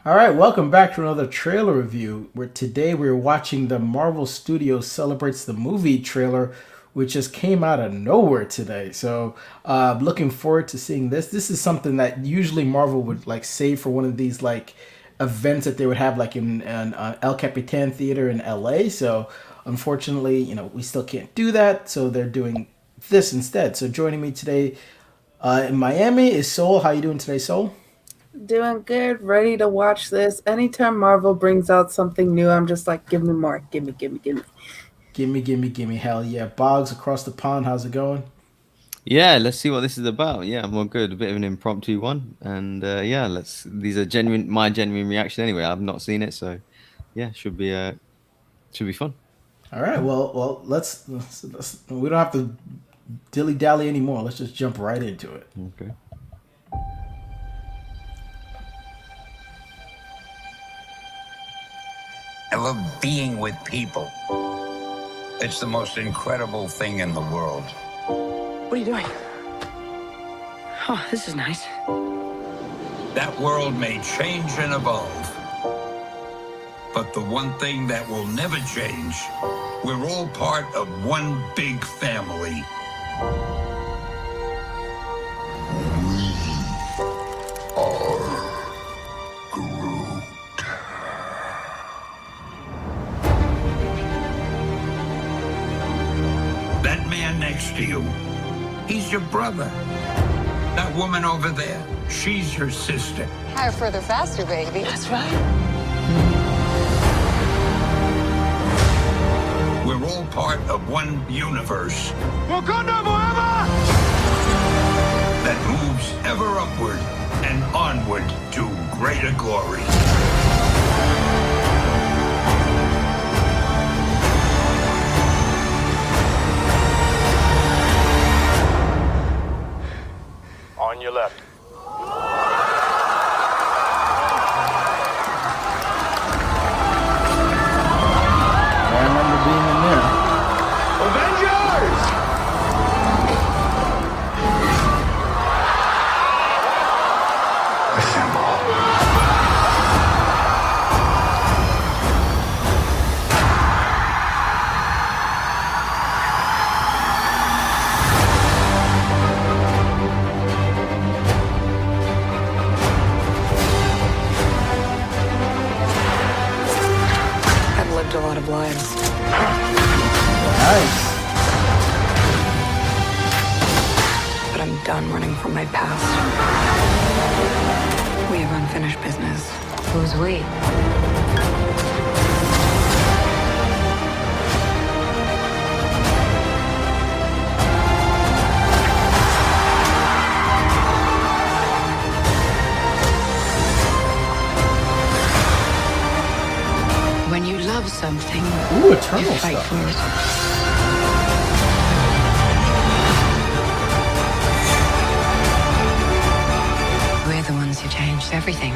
All right, welcome back to another trailer review. Where today we're watching the Marvel Studios celebrates the movie trailer, which just came out of nowhere today. So, looking forward to seeing this. This is something that usually Marvel would like save for one of these like events that they would have like in El Capitan Theater in LA. So, unfortunately, we still can't do that. So they're doing this instead. So, joining me today in Miami is Soul. How you doing today, Soul? Doing good, ready to watch this. Anytime Marvel brings out something new, I'm just like, give me more, give me. Gimme, gimme, gimme, hell yeah. Boggs across the pond, how's it going? Yeah, let's see what this is about. Yeah, I'm all good. A bit of an impromptu one, and yeah, let's. These are my genuine reaction anyway. I've not seen it, so yeah, should be fun. All right, well, let's we don't have to dilly dally anymore. Let's just jump right into it. Okay. I love being with people. It's the most incredible thing in the world. What are you doing? Oh, this is nice. That world may change and evolve, but the one thing that will never change, we're all part of one big family. That man next to you, he's your brother. That woman over there, she's your sister. Higher, further, faster, baby. That's right. We're all part of one universe Wakanda Forever! that moves ever upward and onward to greater glory. On your left. I remember being in there. Avengers! I've lived a lot of lives. Nice. But I'm done running from my past. We have unfinished business. Who's we? When you love something, Ooh, Eternal you fight stuff. for it. We're the ones who changed everything.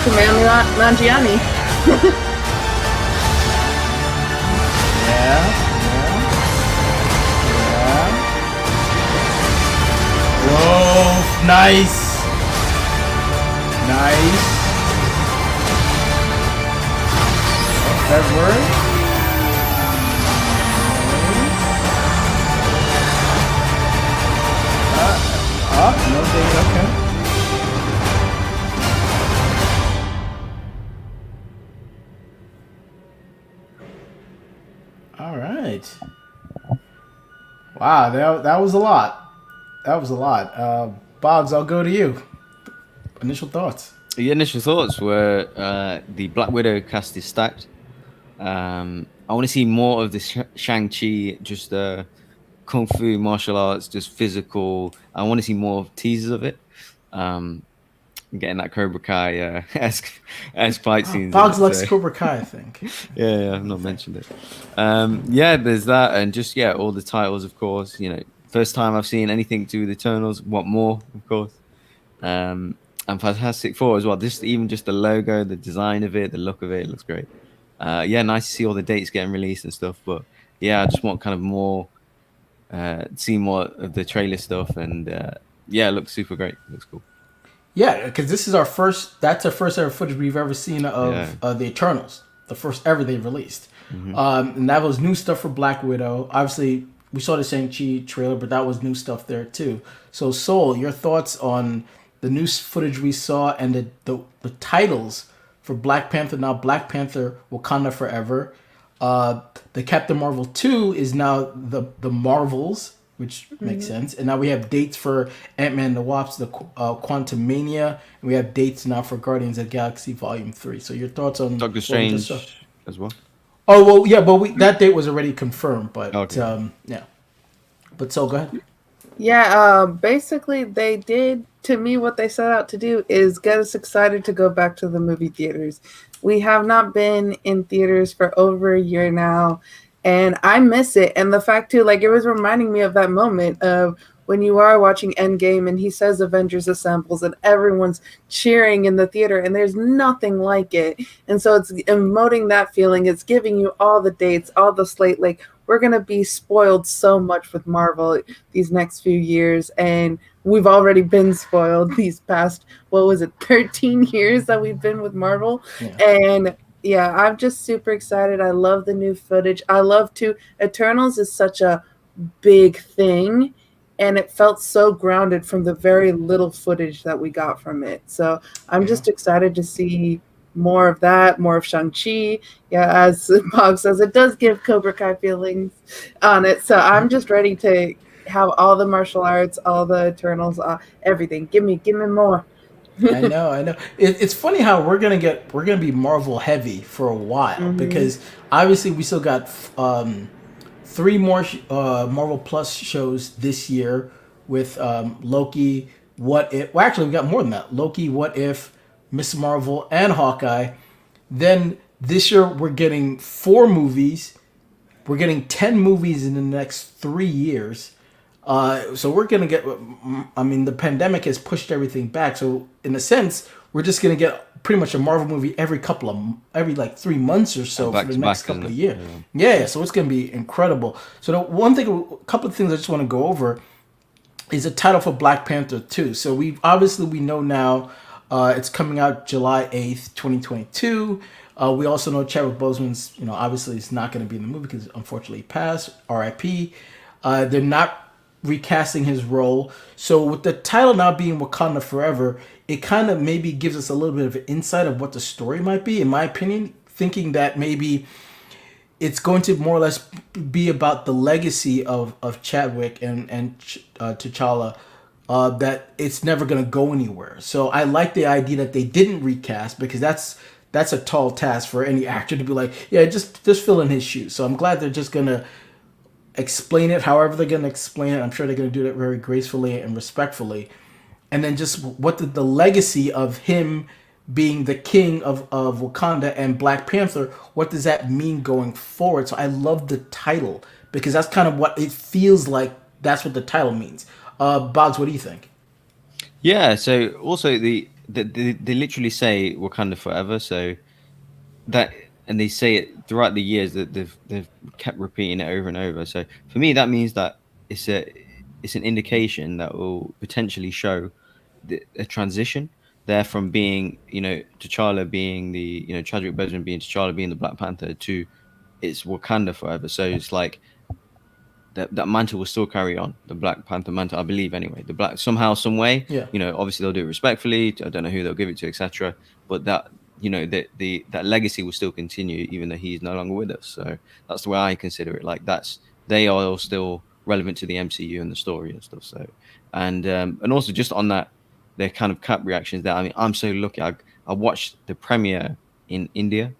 Command Nanjiani. Yeah, yeah. Whoa, nice. Nice. February. No date, okay. All right. Wow, that was a lot. That was a lot. Boggs, I'll go to you. Initial thoughts. The initial thoughts were the Black Widow cast is stacked. I want to see more of the Shang-Chi, just kung fu martial arts, just physical. I want to see more teasers of it. Getting that Cobra Kai esque fight scenes. in Boggs it, likes so- Cobra Kai, I think. yeah, I've not mentioned it. Yeah, there's that, and just all the titles, of course. First time I've seen anything to do with Eternals. What more, of course. And Fantastic Four as well. Just the logo, the design of it, the look of it looks great. Yeah, nice to see all the dates getting released and stuff. But yeah, I just want kind of more, see more of the trailer stuff, and yeah, it looks super great. It looks cool. Yeah, because this is our first. That's the first ever footage we've ever seen Yeah. of the Eternals. The first ever they released, Mm-hmm. and that was new stuff for Black Widow. Obviously, we saw the Shang-Chi trailer, but that was new stuff there too. So, Soul, your thoughts on the new footage we saw and the titles for Black Panther? Now, Black Panther: Wakanda Forever. The Captain Marvel 2 is now the Marvels, which makes sense. And now we have dates for Ant-Man and the Wasp, the Quantum Mania, and we have dates now for Guardians of the Galaxy Volume 3. So your thoughts on Doctor what we just saw? Strange as well. Oh, well, yeah, but that date was already confirmed. But, Okay. yeah. But so, go ahead. Yeah, basically they did to me what they set out to do is get us excited to go back to the movie theaters. We have not been in theaters for over a year now, and I miss it. And the fact too, like it was reminding me of that moment of when you are watching Endgame and he says Avengers assembles and everyone's cheering in the theater and there's nothing like it. And so it's emoting that feeling. It's giving you all the dates, all the slate. Like we're gonna be spoiled so much with Marvel these next few years, and we've already been spoiled these past, what was it, 13 years that we've been with Marvel. Yeah. And yeah, I'm just super excited. I love the new footage. I love to Eternals is such a big thing, and it felt so grounded from the very little footage that we got from it. So I'm just excited to see more of that, more of Shang-Chi. Yeah, as Bogz says, it does give Cobra Kai feelings on it. So I'm just ready to have all the martial arts, all the Eternals, everything. Give me more. I know. It's funny how we're gonna be Marvel heavy for a while because obviously we still got three more Marvel Plus shows this year with Loki. What if? Well, actually, we got more than that. Loki, What If, Miss Marvel, and Hawkeye. Then this year we're getting 4 movies. We're getting 10 movies in the next 3 years. So we're gonna get. I mean, the pandemic has pushed everything back. So in a sense, we're just gonna get pretty much a Marvel movie every like 3 months or so for Back the to next back, couple of isn't years. it? Yeah, so it's gonna be incredible. So the one thing, a couple of things I just want to go over is a title for Black Panther 2. So we know now it's coming out July 8th, 2022. We also know Chadwick Boseman's, obviously is not going to be in the movie because unfortunately he passed. R.I.P. They're not recasting his role. So with the title now being Wakanda Forever, it kind of maybe gives us a little bit of an insight of what the story might be, in my opinion, thinking that maybe it's going to more or less be about the legacy of Chadwick and T'Challa, that it's never going to go anywhere. So I like the idea that they didn't recast because that's a tall task for any actor to be like, yeah, just fill in his shoes. So I'm glad they're just going to explain it however they're going to explain it. I'm sure they're going to do it very gracefully and respectfully. And then just what the legacy of him being the king of Wakanda and Black Panther, what does that mean going forward? So I love the title because that's kind of what it feels like. That's what the title means. Bogz, what do you think? Yeah. So also they literally say Wakanda Forever. So that, and they say it throughout the years that they've kept repeating it over and over. So for me, that means that it's an indication that will potentially show a transition there from being, T'Challa being the, Chadwick Boseman being T'Challa being the Black Panther to it's Wakanda Forever. So it's like that mantle will still carry on, the Black Panther mantle, I believe anyway. The black somehow, some way, Yeah. Obviously they'll do it respectfully. I don't know who they'll give it to, etc. But that that legacy will still continue even though he's no longer with us. So that's the way I consider it. Like they are all still relevant to the MCU and the story and stuff. So and also just on that, their kind of cap reactions there. I mean, I'm so lucky. I watched the premiere in India.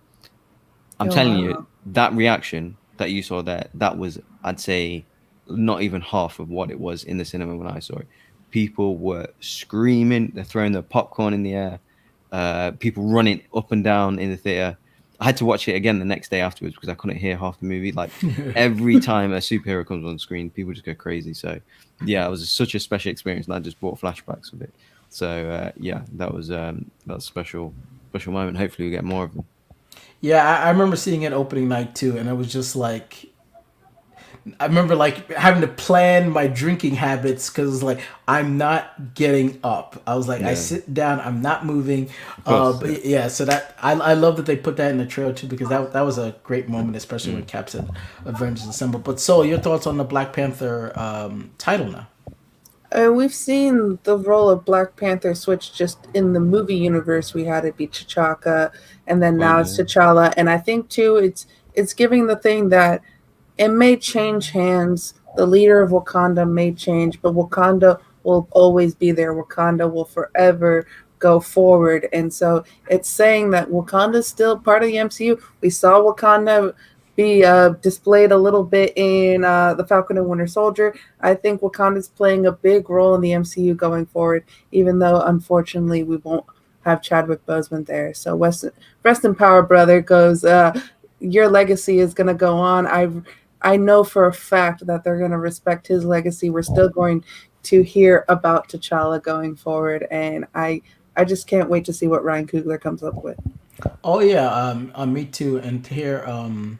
I'm telling you, that reaction that you saw there, that was, I'd say, not even half of what it was in the cinema when I saw it. People were screaming, they're throwing their popcorn in the air, people running up and down in the theater. I had to watch it again the next day afterwards because I couldn't hear half the movie. Like every time a superhero comes on screen, people just go crazy. So yeah, it was such a special experience, and I just brought flashbacks with it. So yeah, that was a special moment. Hopefully, we get more of them. Yeah, I remember seeing it opening night too, and it was just like I remember like having to plan my drinking habits because like I'm not getting up. I was like, I Yeah, sit down, I'm not moving. of course. Yeah. But yeah, so that I love that they put that in the trailer too because that was a great moment, especially when Cap said Avengers Assemble. But so your thoughts on the Black Panther title now? We've seen the role of Black Panther switch just in the movie universe. We had it be T'Chaka, and then Well, now it's yeah. T'Challa. And I think too, it's giving the thing that it may change hands. The leader of Wakanda may change, but Wakanda will always be there. Wakanda will forever go forward. And so it's saying that Wakanda is still part of the MCU. We saw Wakanda be displayed a little bit in The Falcon and Winter Soldier. I think Wakanda is playing a big role in the MCU going forward, even though unfortunately we won't have Chadwick Boseman there. So rest in power, brother. Goes your legacy is going to go on. I know for a fact that they're going to respect his legacy. We're still going to hear about T'Challa going forward, and I just can't wait to see what Ryan Coogler comes up with. Oh yeah, me too. And to hear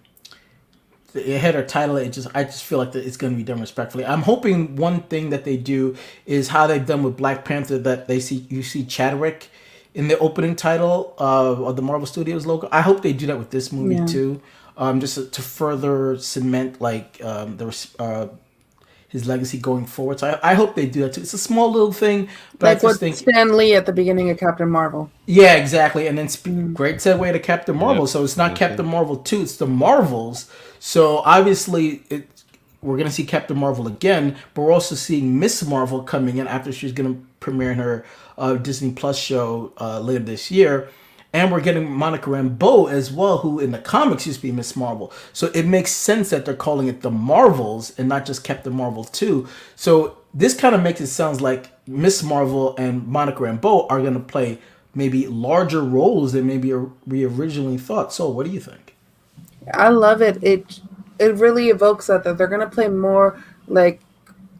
it had her title. I just feel like that it's going to be done respectfully. I'm hoping one thing that they do is how they've done with Black Panther that you see Chadwick in the opening title of the Marvel Studios logo. I hope they do that with this movie Yeah. too, just to further cement like his legacy going forward. So I hope they do that too. It's a small little thing, but Like I what just think Stan Lee at the beginning of Captain Marvel. yeah, exactly. And then great segue to Captain Marvel. Yep. So it's not Okay. Captain Marvel 2, it's the Marvels. So obviously we're going to see Captain Marvel again, but we're also seeing Miss Marvel coming in after she's going to premiere in her Disney Plus show later this year. And we're getting Monica Rambeau as well, who in the comics used to be Miss Marvel. So it makes sense that they're calling it the Marvels and not just Captain Marvel 2. So this kind of makes it sound like Miss Marvel and Monica Rambeau are going to play maybe larger roles than maybe we originally thought. So what do you think? I love it. It really evokes that they're gonna play more like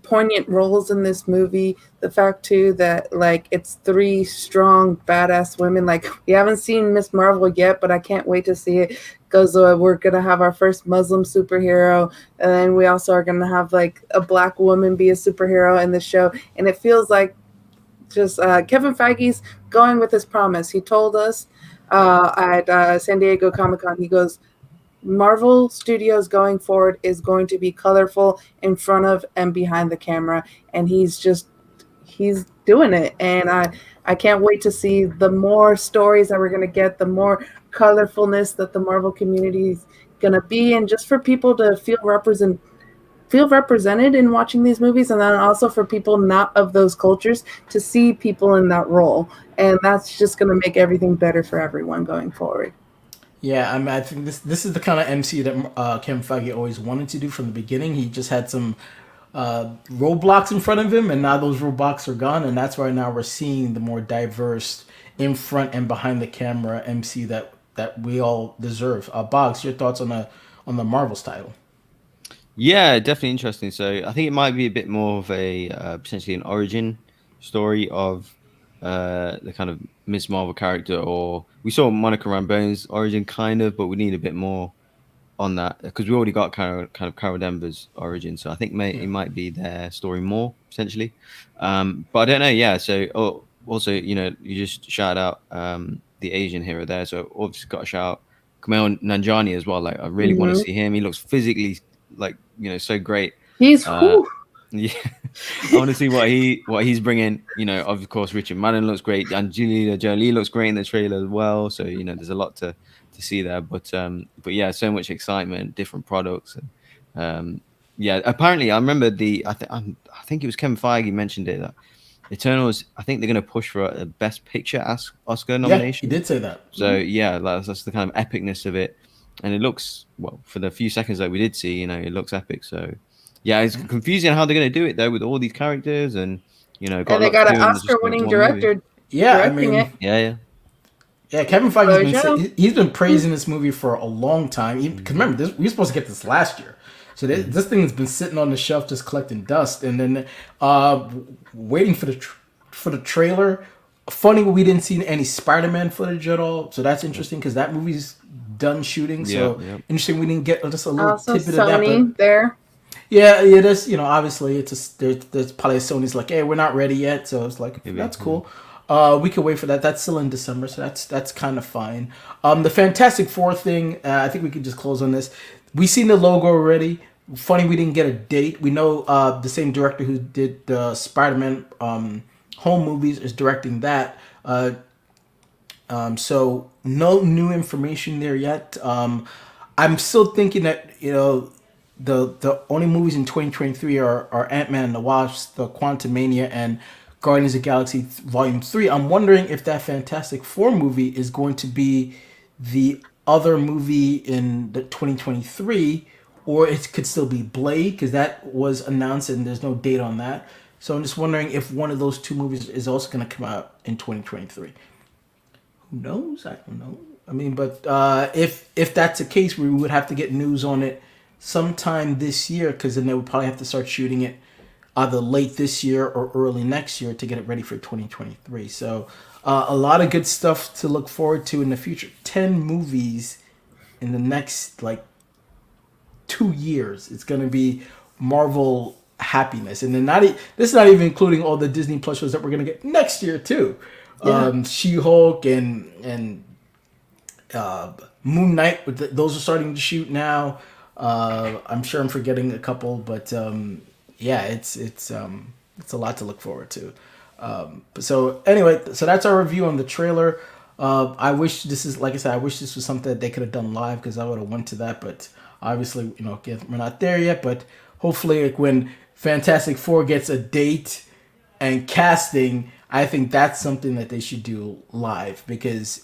poignant roles in this movie. The fact too that like it's three strong badass women. Like we haven't seen Miss Marvel yet, but I can't wait to see it. Because we're gonna have our first Muslim superhero, and then we also are gonna have like a black woman be a superhero in the show. And it feels like just Kevin Feige's going with his promise. He told us at San Diego Comic-Con, he goes, Marvel Studios going forward is going to be colorful in front of and behind the camera, and he's doing it. And I can't wait to see the more stories that we're going to get, the more colorfulness that the Marvel community is going to be, and just for people to feel represented in watching these movies, and then also for people not of those cultures to see people in that role. And that's just going to make everything better for everyone going forward. Yeah, I mean, I think this is the kind of MC that Kevin Feige always wanted to do from the beginning. He just had some roadblocks in front of him, and now those roadblocks are gone, and that's why now we're seeing the more diverse in front and behind the camera MC that we all deserve. Bogz, your thoughts on the Marvel's title? Yeah, definitely interesting. So I think it might be a bit more of a potentially an origin story of the kind of Miss Marvel character, or we saw Monica Rambeau's origin kind of, but we need a bit more on that because we already got kind of Carol Danvers' origin. So I think it might be their story more potentially. But I don't know. Yeah. So also, you just shout out the Asian hero there. So obviously got to shout out Kumail Nanjiani as well. Like I really want to see him. He looks physically like so great. He's yeah, I want to see what he's bringing. Of course, Richard Madden looks great. Angelina Jolie looks great in the trailer as well. So there's a lot to see there. But yeah, so much excitement, different products. And, yeah, apparently I remember I think it was Kevin Feige mentioned it that Eternals. I think they're going to push for a Best Picture Oscar nomination. Yeah, he did say that. So yeah, that's the kind of epicness of it, and it looks for the few seconds that we did see, it looks epic. So. Yeah, it's confusing how they're going to do it though with all these characters, and and they got an Oscar-winning director. Yeah, I directing mean, it. Yeah, Kevin Feige's been praising this movie for a long time. Because remember, we were supposed to get this last year, so this thing has been sitting on the shelf just collecting dust, and then waiting for the trailer. Funny, we didn't see any Spider-Man footage at all, so that's interesting because that movie's done shooting. So interesting, we didn't get just a little Also, tidbit of that. Sony there. Yeah, that's, obviously there's probably Sony's like, hey, we're not ready yet, so it's like, that's cool. We can wait for that. That's still in December, so that's kind of fine. The Fantastic Four thing, I think we could just close on this. We seen the logo already. Funny we didn't get a date. We know the same director who did the Spider-Man home movies is directing that. So no new information there yet. I'm still thinking that the only movies in 2023 are Ant-Man and the Wasp, the Quantumania, and Guardians of the Galaxy Volume 3. I'm wondering if that Fantastic Four movie is going to be the other movie in the 2023, or it could still be Blade, because that was announced and there's no date on that. So I'm just wondering if one of those two movies is also going to come out in 2023. Who knows? I don't know. I mean, but if that's the case, we would have to get news on it sometime this year, because then they would probably have to start shooting it either late this year or early next year to get it ready for 2023. So a lot of good stuff to look forward to in the future. 10 movies in the next 2 years. It's going to be Marvel happiness. And then this is not even including all the Disney Plus shows that we're going to get next year too. Yeah. She-Hulk and Moon Knight, those are starting to shoot now. I'm sure I'm forgetting a couple, but it's a lot to look forward to. So anyway, so that's our review on the trailer. I wish like I said, I wish this was something that they could have done live, because I would have went to that, but obviously, we're not there yet. But hopefully, when Fantastic Four gets a date and casting, I think that's something that they should do live, because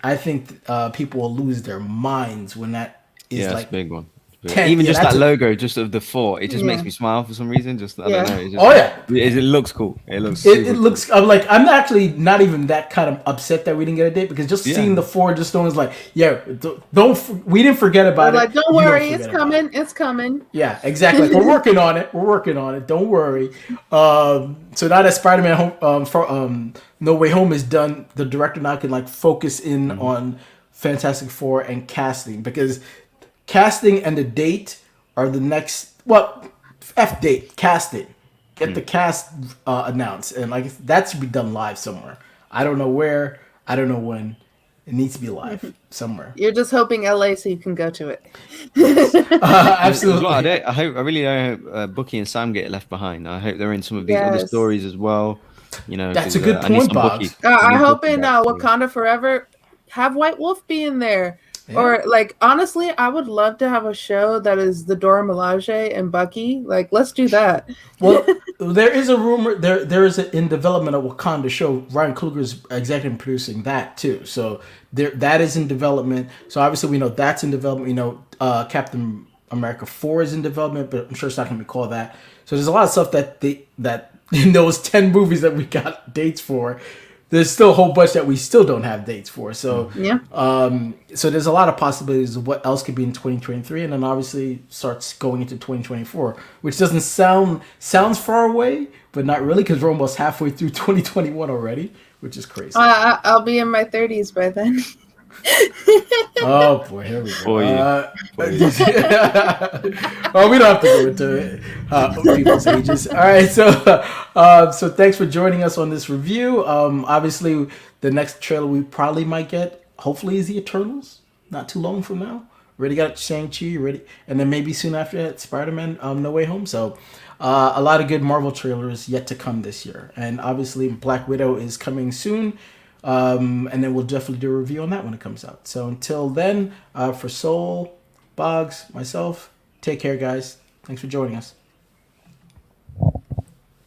I think people will lose their minds when that is that's a big one. 10, even just that logo, just of the four, it just makes me smile for some reason. Just I don't know. It looks cool. It looks. It looks. Cool. I'm actually not even that kind of upset that we didn't get a date, because just seeing the four just knowing like, we didn't forget about it. Don't worry, it's coming. It's coming. Yeah, exactly. We're working on it. Don't worry. So now that Spider-Man No Way Home is done, the director now can focus in on Fantastic Four and casting, because casting and the date are the next. Date, casting. Get the cast announced, and that should be done live somewhere. I don't know where. I don't know when. It needs to be live somewhere. You're just hoping LA so you can go to it. Absolutely. I really hope Bucky and Sam get left behind. I hope they're in some of these other stories as well. That's a good point, Bogz. I hope in Wakanda Forever, have White Wolf be in there. Yeah. Or honestly, I would love to have a show that is the Dora Milaje and Bucky. Let's do that. Well, there is a rumor there is in development a Wakanda show. Ryan Coogler's executive producing that too. So that is in development. So obviously we know that's in development. We know Captain America 4 is in development, but I'm sure it's not going to be called that. So there's a lot of stuff that in those 10 movies that we got dates for, there's still a whole bunch that we still don't have dates for. So so there's a lot of possibilities of what else could be in 2023, and then obviously starts going into 2024, which doesn't sounds far away, but not really, because we're almost halfway through 2021 already, which is crazy. I'll be in my 30s by then. Oh boy, here we go. Well, we don't have to go into people's ages. All right, so thanks for joining us on this review. Obviously, the next trailer we probably might get, hopefully, is the Eternals. Not too long from now. Already got Shang-Chi ready, and then maybe soon after that, Spider-Man No Way Home. So a lot of good Marvel trailers yet to come this year, and obviously Black Widow is coming soon. And then we'll definitely do a review on that when it comes out. So until then, for Soul, Bogz, myself, take care, guys. Thanks for joining us.